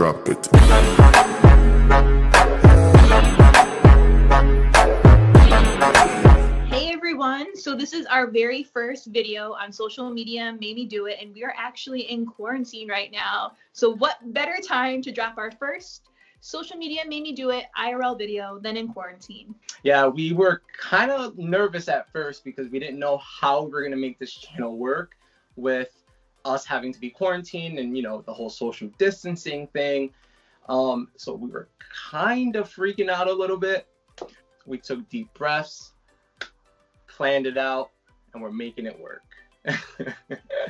drop it. Hey everyone, so this is our very first video on social media made me do it, and we are actually in quarantine right now. So what better time to drop our first social media made me do it IRL video than in quarantine? Yeah, we were kind of nervous at first because we didn't know how we were going to make this channel work with us having to be quarantined and, you know, the whole social distancing thing. So we were kind of freaking out a little bit. We took deep breaths, planned it out, and we're making it work.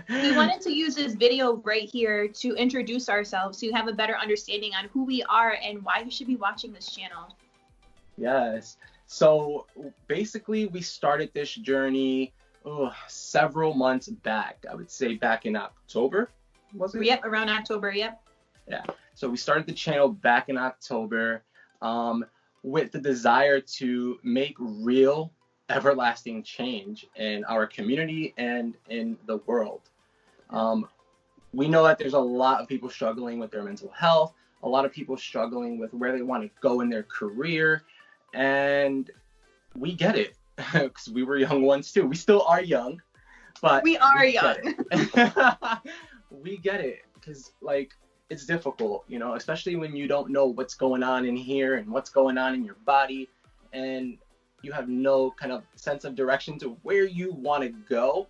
We wanted to use this video right here to introduce ourselves so you have a better understanding on who we are and why you should be watching this channel. Yes. So basically we started this journey several months back. I would say back in October, was it? Yep, around October, yep. Yeah. So we started the channel back in October with the desire to make real, everlasting change in our community and in the world. We know that there's a lot of people struggling with their mental health, a lot of people struggling with where they want to go in their career, and we get it because we were young ones too. We still are young, but we are young. We get it because, like, it's difficult, you know, especially when you don't know what's going on in here and what's going on in your body, and you have no kind of sense of direction to where you want to go.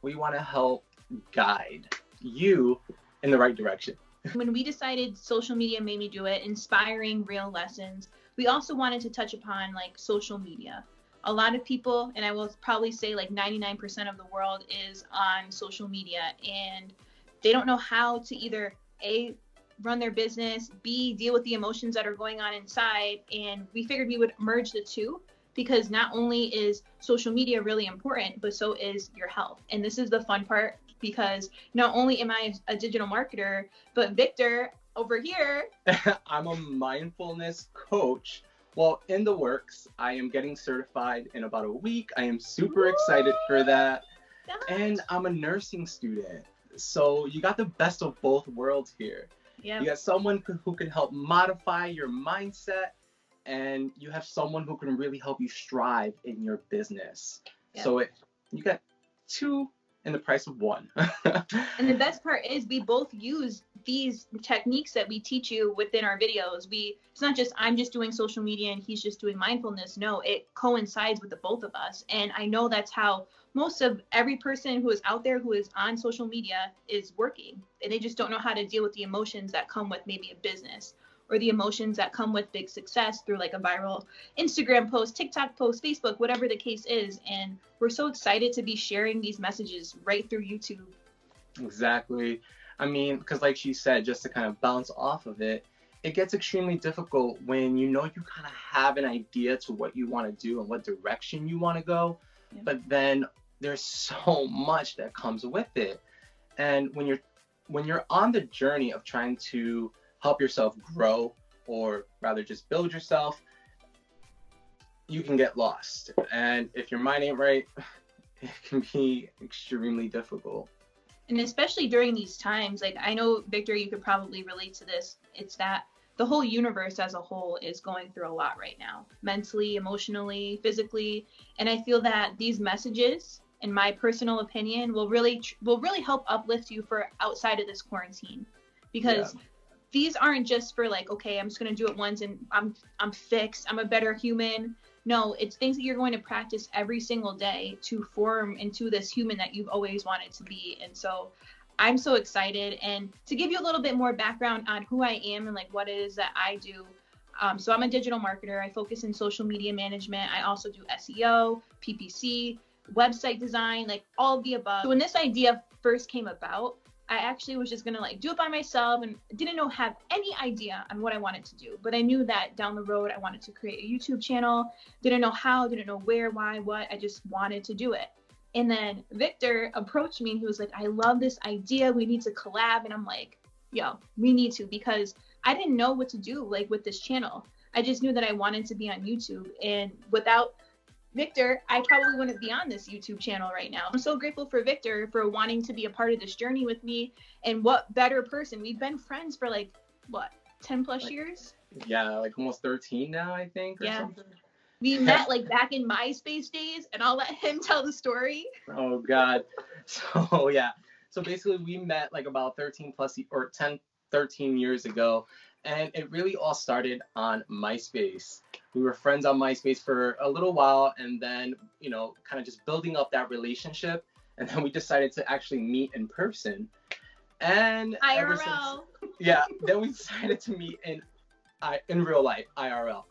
We want to help guide you in the right direction. When we decided social media made me do it, inspiring real lessons, we also wanted to touch upon like social media. A lot of people, and I will probably say like 99% of the world is on social media, and they don't know how to either A, run their business, B, deal with the emotions that are going on inside. And we figured we would merge the two, because not only is social media really important, but so is your health. And this is the fun part, because not only am I a digital marketer, but Victor over here. I'm a mindfulness coach. Well, in the works. I am getting certified in about a week. I am super excited for that. Nice. And I'm a nursing student. So you got the best of both worlds here. Yep. You got someone who can help modify your mindset, and you have someone who can really help you strive in your business. Yep. So you got two in the price of one. And the best part is we both use these techniques that we teach you within our videos. It's not just I'm just doing social media and he's just doing mindfulness. No, it coincides with the both of us. And I know that's how most of every person who is out there who is on social media is working. And they just don't know how to deal with the emotions that come with maybe a business, or the emotions that come with big success through like a viral Instagram post, TikTok post, Facebook, whatever the case is. And we're so excited to be sharing these messages right through YouTube. Exactly. I mean, because like she said, just to kind of bounce off of it, it gets extremely difficult when you know you kind of have an idea to what you want to do and what direction you want to go, yeah. But then there's so much that comes with it. And when you're on the journey of trying to help yourself grow, or rather just build yourself, you can get lost. And if your mind ain't right, it can be extremely difficult. And especially during these times, like I know, Victor, you could probably relate to this. It's that the whole universe as a whole is going through a lot right now, mentally, emotionally, physically. And I feel that these messages, in my personal opinion, will really help uplift you for outside of this quarantine, because these aren't just for like, okay, I'm just going to do it once and I'm fixed, I'm a better human. No, it's things that you're going to practice every single day to form into this human that you've always wanted to be. And so I'm so excited. And to give you a little bit more background on who I am and like what it is that I do. So I'm a digital marketer. I focus in social media management. I also do SEO, PPC, website design, like all of the above. So when this idea first came about, I actually was just gonna like do it by myself and didn't have any idea on what I wanted to do. But I knew that down the road I wanted to create a YouTube channel. Didn't know how, didn't know where, why, what. I just wanted to do it. And then Victor approached me and he was like, I love this idea. We need to collab. And I'm like, yo, we need to, because I didn't know what to do like with this channel. I just knew that I wanted to be on YouTube, and without Victor, I probably wouldn't be on this YouTube channel right now. I'm so grateful for Victor for wanting to be a part of this journey with me. And what better person? We've been friends for like, what, 10 plus Like, years. yeah, like almost 13 now, I think, or Yeah. something. We met like back in MySpace days, and I'll let him tell the story. Oh God. So yeah. So basically we met like about 13 plus or 10, 13 years ago. And it really all started on MySpace. We were friends on MySpace for a little while, and then, you know, kind of just building up that relationship. And then we decided to actually meet in person. And ever since, IRL. yeah, then we decided to meet in real life, IRL.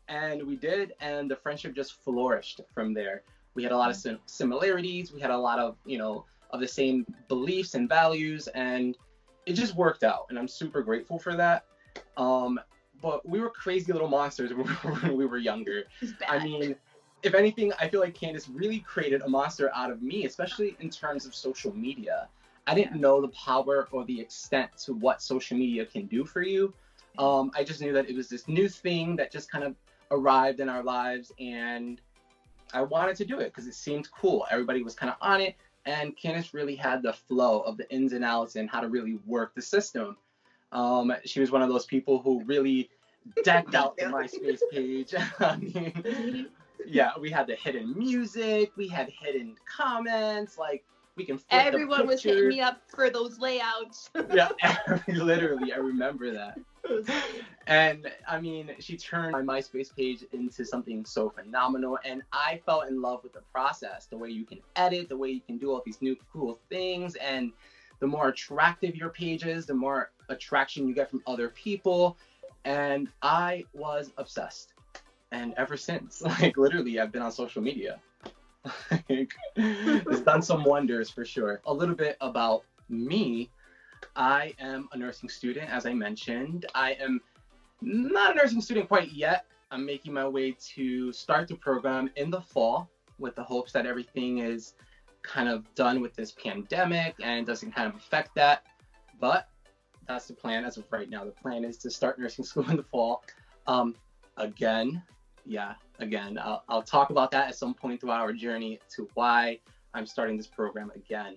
And we did, and the friendship just flourished from there. We had a lot of similarities. We had a lot of, you know, of the same beliefs and values, and it just worked out. And I'm super grateful for that. But we were crazy little monsters when we were younger. I mean, if anything, I feel like Kandice really created a monster out of me, especially in terms of social media. I didn't know the power or the extent to what social media can do for you. I just knew that it was this new thing that just kind of arrived in our lives, and I wanted to do it because it seemed cool. Everybody was kind of on it, and Kandice really had the flow of the ins and outs and how to really work the system. She was one of those people who really decked out the MySpace page. I mean, yeah, we had the hidden music, we had hidden comments, like we can flip everyone was hitting me up for those layouts. Yeah, literally, I remember that. And I mean, she turned my MySpace page into something so phenomenal, and I fell in love with the process, the way you can edit, the way you can do all these new cool things, and the more attractive your page is, the more attraction you get from other people, and I was obsessed. And ever since, like literally, I've been on social media. It's done some wonders for sure. A little bit about me. I am a nursing student, as I mentioned. I am not a nursing student quite yet. I'm making my way to start the program in the fall with the hopes that everything is kind of done with this pandemic and doesn't kind of affect that. But that's the plan as of right now. The plan is to start nursing school in the fall. Again, I'll talk about that at some point throughout our journey to why I'm starting this program again.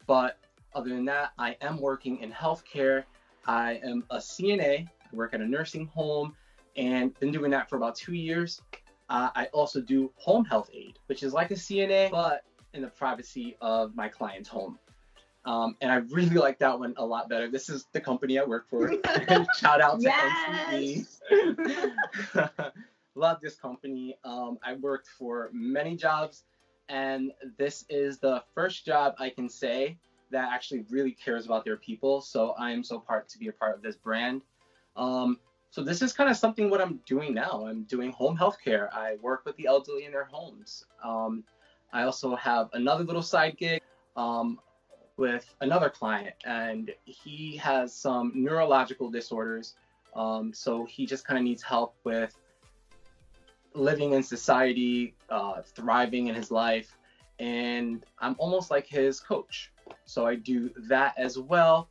But other than that, I am working in healthcare. I am a CNA. I work at a nursing home and been doing that for about 2 years. I also do home health aid, which is like a CNA, but in the privacy of my client's home. And I really like that one a lot better. This is the company I work for. Shout out to NCE. Love this company. I worked for many jobs, and this is the first job I can say that actually really cares about their people. So I am so proud to be a part of this brand. So this is kind of something what I'm doing now. I'm doing home health care. I work with the elderly in their homes. I also have another little side gig with another client, and he has some neurological disorders. So he just kind of needs help with living in society, thriving in his life, and I'm almost like his coach. So I do that as well.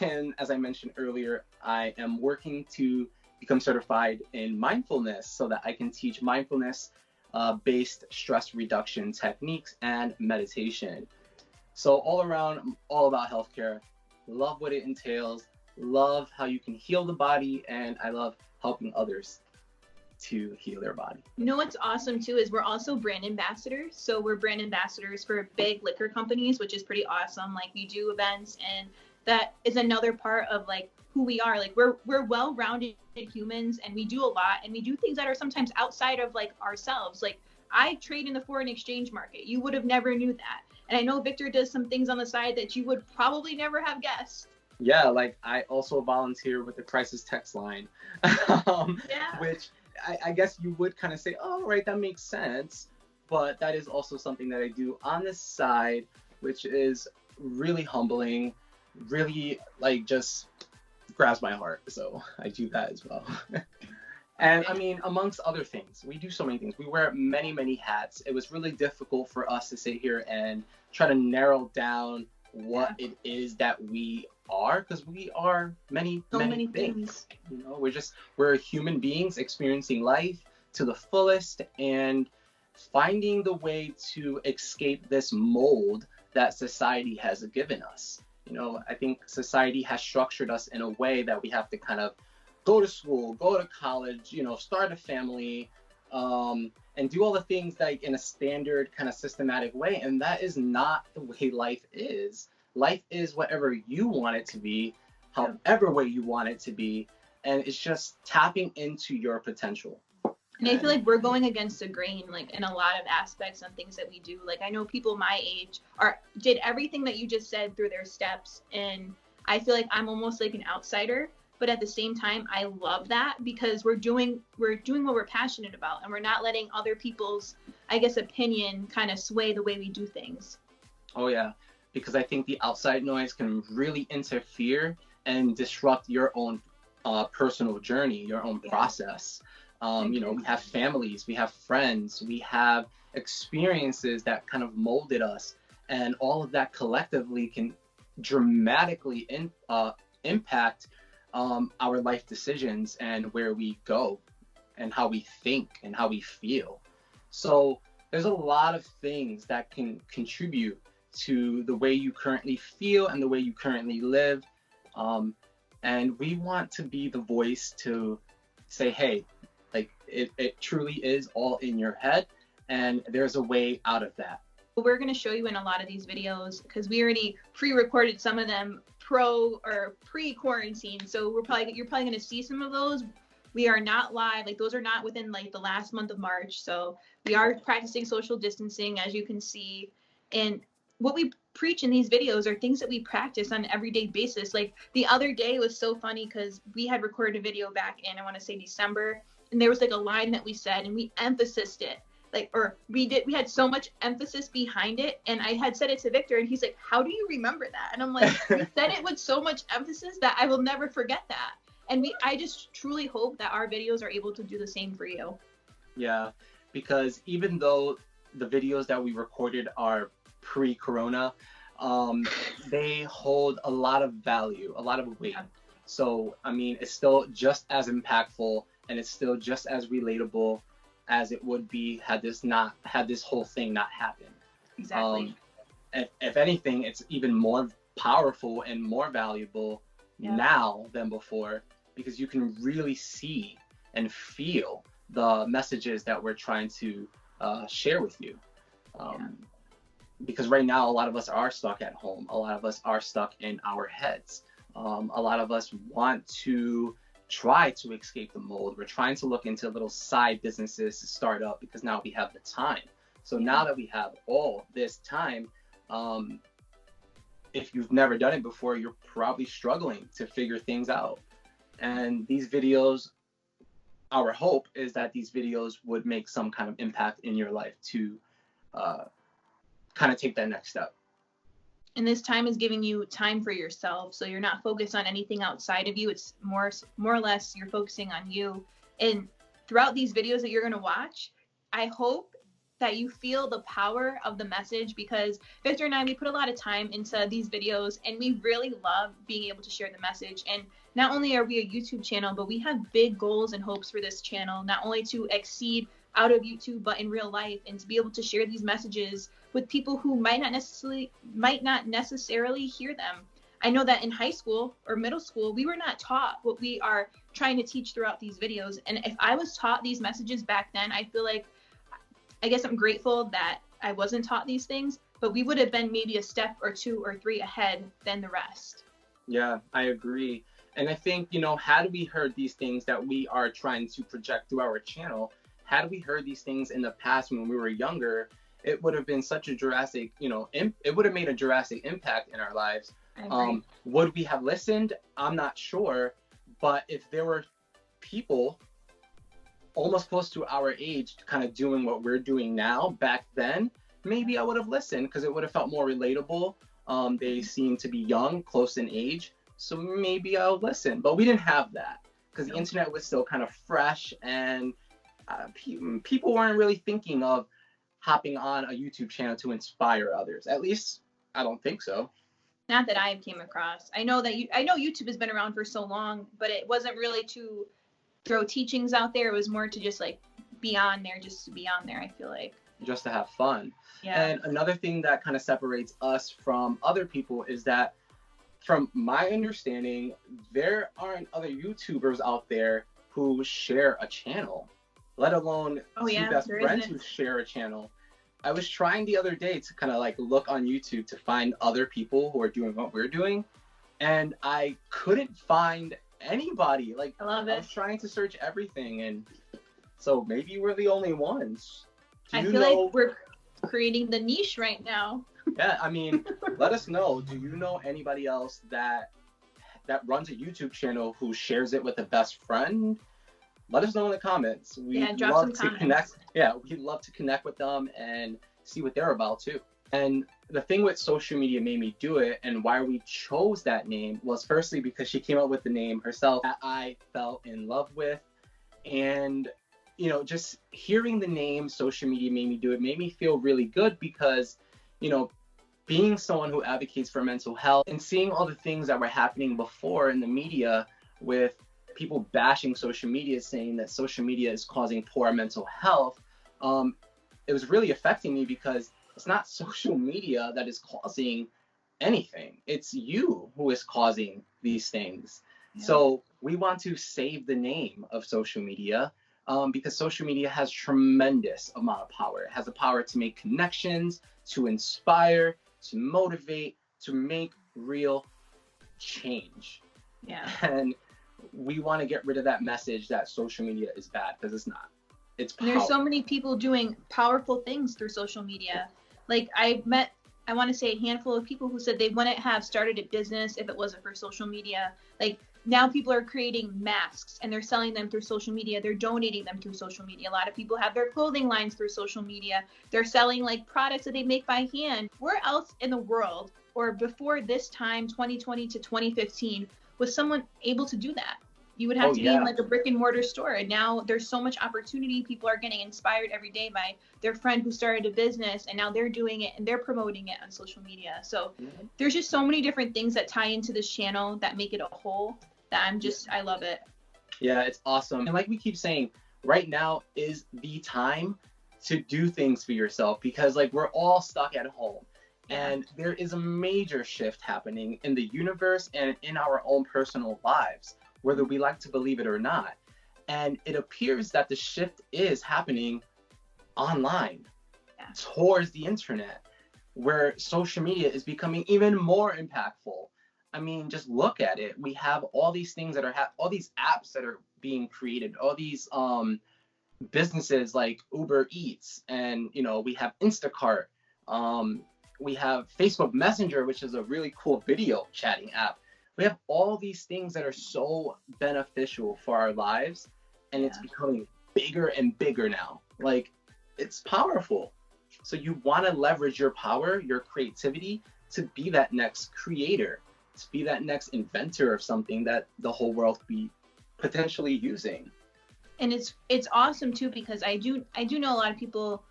And as I mentioned earlier, I am working to become certified in mindfulness so that I can teach mindfulness based stress reduction techniques and meditation. So all around, all about healthcare. Love what it entails, love how you can heal the body, and I love helping others to heal their body. You know what's awesome too is we're also brand ambassadors. So we're brand ambassadors for big liquor companies, which is pretty awesome. Like we do events, and that is another part of like who we are. Like we're well-rounded humans, and we do a lot, and we do things that are sometimes outside of like ourselves. Like I trade in the foreign exchange market. You would have never knew that. And I know Victor does some things on the side that you would probably never have guessed. Yeah, like I also volunteer with the crisis text line, which I guess you would kind of say, oh, right, that makes sense. But that is also something that I do on the side, which is really humbling, really like just grabs my heart. So I do that as well. And I mean, amongst other things, we do so many things. We wear many, many hats. It was really difficult for us to sit here and try to narrow down what it is that we are, because we are many things. You know, we're human beings experiencing life to the fullest and finding the way to escape this mold that society has given us. You know, I think society has structured us in a way that we have to kind of go to school, go to college, start a family, and do all the things like in a standard kind of systematic way. And that is not the way life is. Life is whatever you want it to be, however way you want it to be. And it's just tapping into your potential. And I feel like we're going against the grain, like in a lot of aspects on things that we do. Like I know people my age did everything that you just said through their steps, and I feel like I'm almost like an outsider. But at the same time, I love that because we're doing what we're passionate about, and we're not letting other people's, I guess, opinion kind of sway the way we do things. Oh yeah, because I think the outside noise can really interfere and disrupt your own personal journey, your own process. We have families, we have friends, we have experiences that kind of molded us, and all of that collectively can dramatically impact our life decisions and where we go and how we think and how we feel. So there's a lot of things that can contribute to the way you currently feel and the way you currently live. And we want to be the voice to say, hey, like it truly is all in your head, and there's a way out of that. We're going to show you in a lot of these videos, because we already pre-recorded some of them pre-quarantine, so you're probably going to see some of those. We are not live, like those are not within like the last month of March, so we are practicing social distancing, as you can see. And what we preach in these videos are things that we practice on an everyday basis. Like the other day was so funny because we had recorded a video back in, I want to say December, and there was like a line that we said and we emphasized it, we had so much emphasis behind it, and I had said it to Victor and he's like, how do you remember that? And I'm like, we said it with so much emphasis that I will never forget that. And I just truly hope that our videos are able to do the same for you. Yeah, because even though the videos that we recorded are pre-corona, they hold a lot of value, a lot of weight. Yeah. So, I mean, it's still just as impactful, and it's still just as relatable as it would be had this whole thing not happened. Exactly. If anything, it's even more powerful and more valuable now than before, because you can really see and feel the messages that we're trying to share with you. Because right now, a lot of us are stuck at home. A lot of us are stuck in our heads. A lot of us want to try to escape the mold. We're trying to look into little side businesses to start up because now we have the time. So now that we have all this time, if you've never done it before, you're probably struggling to figure things out. And these videos, our hope is that these videos would make some kind of impact in your life to kind of take that next step. And this time is giving you time for yourself, so you're not focused on anything outside of you. It's more or less you're focusing on you. And throughout these videos that you're going to watch, I hope that you feel the power of the message, because Victor and I, we put a lot of time into these videos, and we really love being able to share the message. And not only are we a YouTube channel, but we have big goals and hopes for this channel, not only to exceed out of YouTube, but in real life, and to be able to share these messages with people who might not necessarily hear them. I know that in high school or middle school, we were not taught what we are trying to teach throughout these videos. And if I was taught these messages back then, I feel like, I guess I'm grateful that I wasn't taught these things, but we would have been maybe a step or 2 or 3 ahead than the rest. Yeah, I agree. And I think, had we heard these things that we are trying to project through our channel, had we heard these things in the past when we were younger, it would have been such a drastic, it would have made a drastic impact in our lives. Would we have listened? I'm not sure. But if there were people almost close to our age kind of doing what we're doing now back then, maybe I would have listened, because it would have felt more relatable. They seem to be young, close in age, so maybe I'll listen. But we didn't have that, because the internet was still kind of fresh, and people weren't really thinking of hopping on a YouTube channel to inspire others. At least I don't think so. Not that I came across. I know YouTube has been around for so long, but it wasn't really to throw teachings out there. It was more to just like be on there, just to be on there, I feel like. Just to have fun. Yeah. And another thing that kind of separates us from other people is that from my understanding, there aren't other YouTubers out there who share a channel, let alone two best friends who share a channel. I was trying the other day to kind of like look on YouTube to find other people who are doing what we're doing, and I couldn't find anybody. Like, I was trying to search everything, and so maybe we're the only ones. I feel like we're creating the niche right now. Yeah, I mean, let us know. Do you know anybody else that runs a YouTube channel who shares it with a best friend? Let us know in the comments. We'd love to connect. Yeah, we'd love to connect with them and see what they're about too. And the thing with social media made me do it, and why we chose that name, was firstly because she came up with the name herself that I fell in love with. And, you know, just hearing the name social media made me do it, made me feel really good because, you know, being someone who advocates for mental health and seeing all the things that were happening before in the media with people bashing social media, saying that social media is causing poor mental health, it was really affecting me because it's not social media that is causing anything. It's you who is causing these things. Yeah. So we want to save the name of social media because social media has tremendous amount of power. It has the power to make connections, to inspire, to motivate, to make real change. Yeah. And we want to get rid of that message that social media is bad, because it's not. It's powerful. There's so many people doing powerful things through social media. Like, I met, I want to say, a handful of people who said they wouldn't have started a business if it wasn't for social media. Like, now people are creating masks and they're selling them through social media. They're donating them through social media. A lot of people have their clothing lines through social media. They're selling like products that they make by hand. Where else in the world, or before this time, 2020 to 2015, was someone able to do that? You would have to be in like a brick and mortar store. And now there's so much opportunity. People are getting inspired every day by their friend who started a business, and now they're doing it and they're promoting it on social media. So there's just so many different things that tie into this channel that make it a whole, that I love it. Yeah, it's awesome. And like we keep saying, right now is the time to do things for yourself, because like we're all stuck at home. And there is a major shift happening in the universe and in our own personal lives, whether we like to believe it or not. And it appears that the shift is happening online towards the internet, where social media is becoming even more impactful. I mean, just look at it. We have all these things that are, all these apps that are being created, all these businesses like Uber Eats, and, you know, we have Instacart. We have Facebook Messenger, which is a really cool video chatting app. We have all these things that are so beneficial for our lives, and it's becoming bigger and bigger now. Like, it's powerful. So you want to leverage your power, your creativity, to be that next creator, to be that next inventor of something that the whole world could be potentially using. And it's awesome too, because I do know a lot of people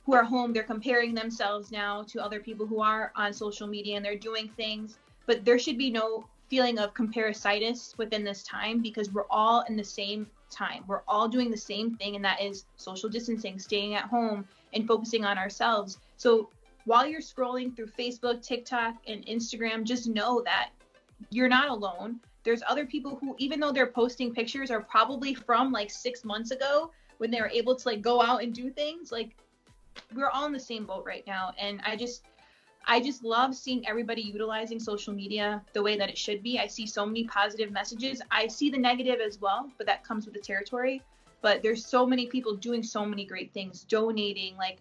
who are home, they're comparing themselves now to other people who are on social media and they're doing things, but there should be no feeling of comparititis within this time, because we're all in the same time. We're all doing the same thing, and that is social distancing, staying at home and focusing on ourselves. So while you're scrolling through Facebook, TikTok, and Instagram, just know that you're not alone. There's other people who, even though they're posting pictures, are probably from like 6 months ago when they were able to like go out and do things. Like, we're all in the same boat right now. And I just love seeing everybody utilizing social media the way that it should be. I see so many positive messages. I see the negative as well, but that comes with the territory. But there's so many people doing so many great things, donating. Like,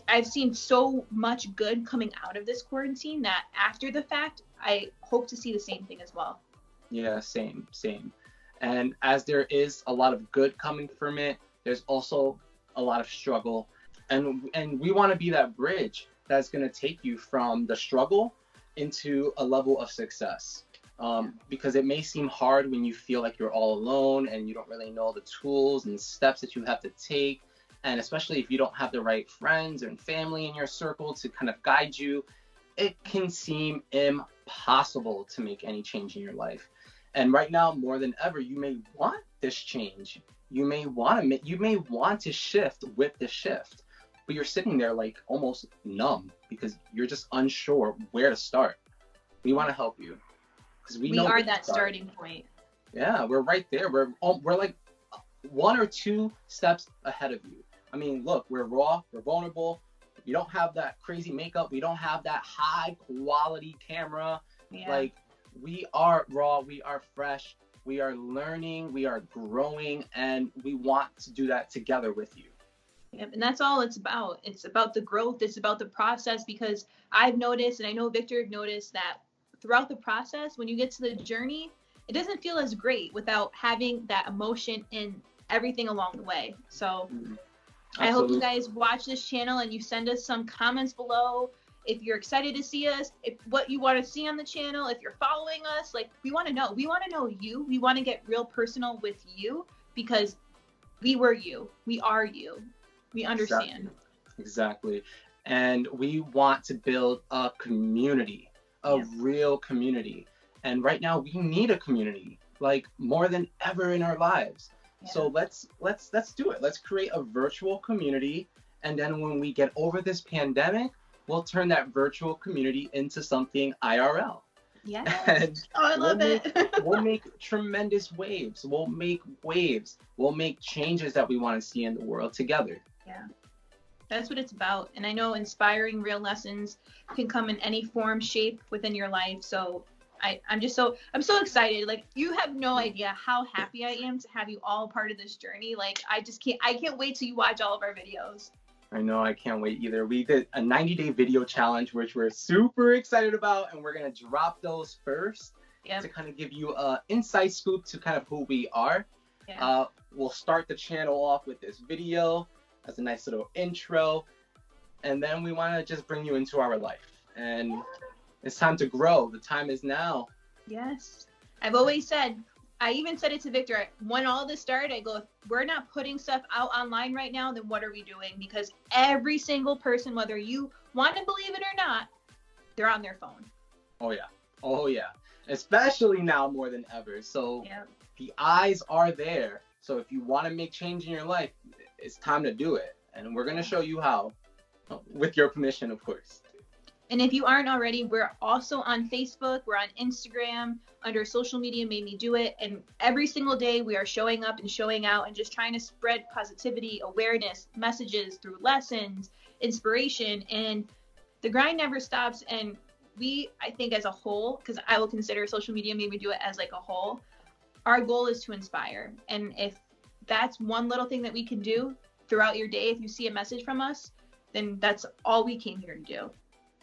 I've seen so much good coming out of this quarantine that after the fact, I hope to see the same thing as well. Yeah, same. And as there is a lot of good coming from it, there's also a lot of struggle. And we want to be that bridge that's going to take you from the struggle into a level of success. Because it may seem hard when you feel like you're all alone and you don't really know the tools and steps that you have to take. And especially if you don't have the right friends and family in your circle to kind of guide you, it can seem impossible to make any change in your life. And right now, more than ever, you may want this change. You may want to shift with the shift. But you're sitting there like almost numb because you're just unsure where to start. We want to help you because we know are that starting point. Yeah, we're right there. We're like 1 or 2 steps ahead of you. I mean, look, we're raw, we're vulnerable. We don't have that crazy makeup. We don't have that high quality camera. Yeah. Like, we are raw, we are fresh, we are learning, we are growing, and we want to do that together with you. Yep, and that's all it's about. It's about the growth. It's about the process, because I've noticed, and I know Victor noticed, that throughout the process, when you get to the journey, it doesn't feel as great without having that emotion in everything along the way. So I hope you guys watch this channel and you send us some comments below if you're excited to see us, if what you want to see on the channel, if you're following us. Like, we want to know. We want to know you. We want to get real personal with you, because we were you. We are you. We understand. Exactly. And we want to build a community, a real community. And right now we need a community, like, more than ever in our lives. Yeah. So let's do it. Let's create a virtual community. And then when we get over this pandemic, we'll turn that virtual community into something IRL. Yes. I love it. We'll make tremendous waves. We'll make waves. We'll make changes that we want to see in the world together. Yeah. That's what it's about. And I know inspiring real lessons can come in any form, shape within your life. So I'm so excited. Like, you have no idea how happy I am to have you all part of this journey. Like, I can't wait till you watch all of our videos. I know, I can't wait either. We did a 90-day video challenge, which we're super excited about, and we're going to drop those first to kind of give you an inside scoop to kind of who we are. Yeah. We'll start the channel off with this video as a nice little intro, and then we want to just bring you into our life. And it's time to grow. The time is now. Yes. I've always said, I even said it to Victor, when all this started, I go, if we're not putting stuff out online right now, then what are we doing? Because every single person, whether you want to believe it or not, they're on their phone. Oh yeah. Oh yeah. Especially now more than ever. So the eyes are there. So if you want to make change in your life, it's time to do it. And we're going to show you how, with your permission, of course. And if you aren't already, we're also on Facebook, we're on Instagram, under Social Media Made Me Do It. And every single day we are showing up and showing out and just trying to spread positivity, awareness, messages through lessons, inspiration, and the grind never stops. And I think as a whole, because I will consider Social Media Made Me Do It as like a whole, our goal is to inspire. And if that's one little thing that we can do throughout your day, if you see a message from us, then that's all we came here to do.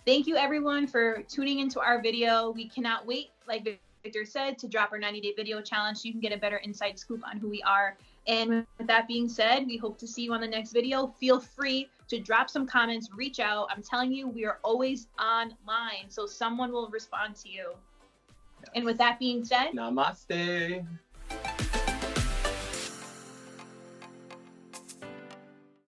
Thank you everyone for tuning into our video. We cannot wait, like Victor said, to drop our 90-day video challenge so you can get a better inside scoop on who we are. And with that being said, we hope to see you on the next video. Feel free to drop some comments, reach out. I'm telling you, we are always online, so someone will respond to you. And with that being said, namaste.